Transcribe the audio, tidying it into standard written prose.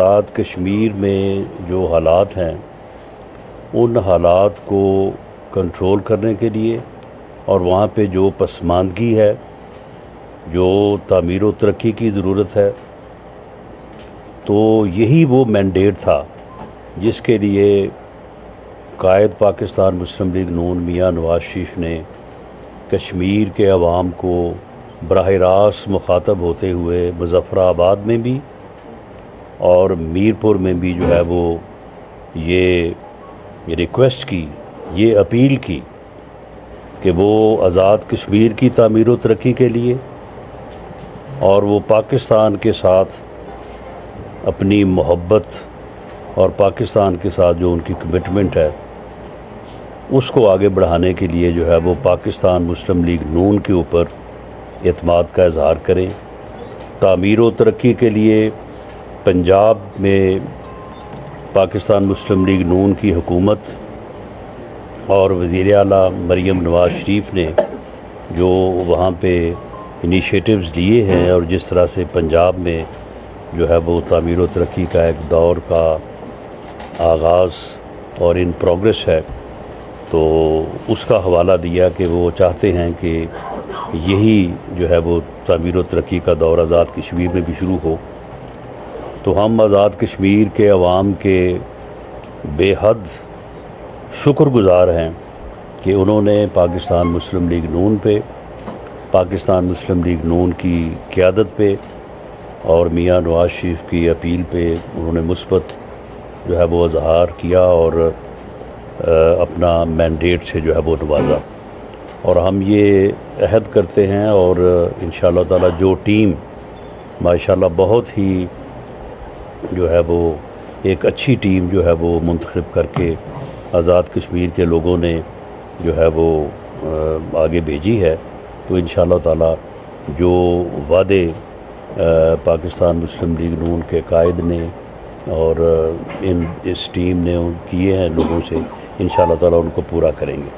آزاد کشمیر میں جو حالات ہیں ان حالات کو کنٹرول کرنے کے لیے اور وہاں پہ جو پسماندگی ہے، جو تعمیر و ترقی کی ضرورت ہے، تو یہی وہ مینڈیٹ تھا جس کے لیے قائد پاکستان مسلم لیگ نون میاں نواز شریف نے کشمیر کے عوام کو براہ راست مخاطب ہوتے ہوئے مظفر آباد میں بھی اور میرپور میں بھی جو ہے وہ یہ ریکویسٹ کی، یہ اپیل کی کہ وہ آزاد کشمیر کی تعمیر و ترقی کے لیے اور وہ پاکستان کے ساتھ اپنی محبت اور پاکستان کے ساتھ جو ان کی کمٹمنٹ ہے اس کو آگے بڑھانے کے لیے جو ہے وہ پاکستان مسلم لیگ نون کے اوپر اعتماد کا اظہار کریں۔ تعمیر و ترقی کے لیے پنجاب میں پاکستان مسلم لیگ نون کی حکومت اور وزیر اعلیٰ مریم نواز شریف نے جو وہاں پہ انیشیٹوز لیے ہیں اور جس طرح سے پنجاب میں جو ہے وہ تعمیر و ترقی کا ایک دور کا آغاز اور ان پروگریس ہے، تو اس کا حوالہ دیا کہ وہ چاہتے ہیں کہ یہی جو ہے وہ تعمیر و ترقی کا دور آزاد کشمیر میں بھی شروع ہو۔ تو ہم آزاد کشمیر کے عوام کے بے حد شکر گزار ہیں کہ انہوں نے پاکستان مسلم لیگ نون پہ، پاکستان مسلم لیگ نون کی قیادت پہ اور میاں نواز شریف کی اپیل پہ انہوں نے مثبت جو ہے وہ اظہار کیا اور اپنا مینڈیٹ سے جو ہے وہ نوازا، اور ہم یہ عہد کرتے ہیں اور انشاءاللہ تعالی جو ٹیم ماشاءاللہ بہت ہی جو ہے وہ ایک اچھی ٹیم جو ہے وہ منتخب کر کے آزاد کشمیر کے لوگوں نے جو ہے وہ آگے بھیجی ہے، تو انشاءاللہ تعالی جو وعدے پاکستان مسلم لیگ نون کے قائد نے اور اس ٹیم نے کیے ہیں لوگوں سے، انشاءاللہ تعالی ان کو پورا کریں گے۔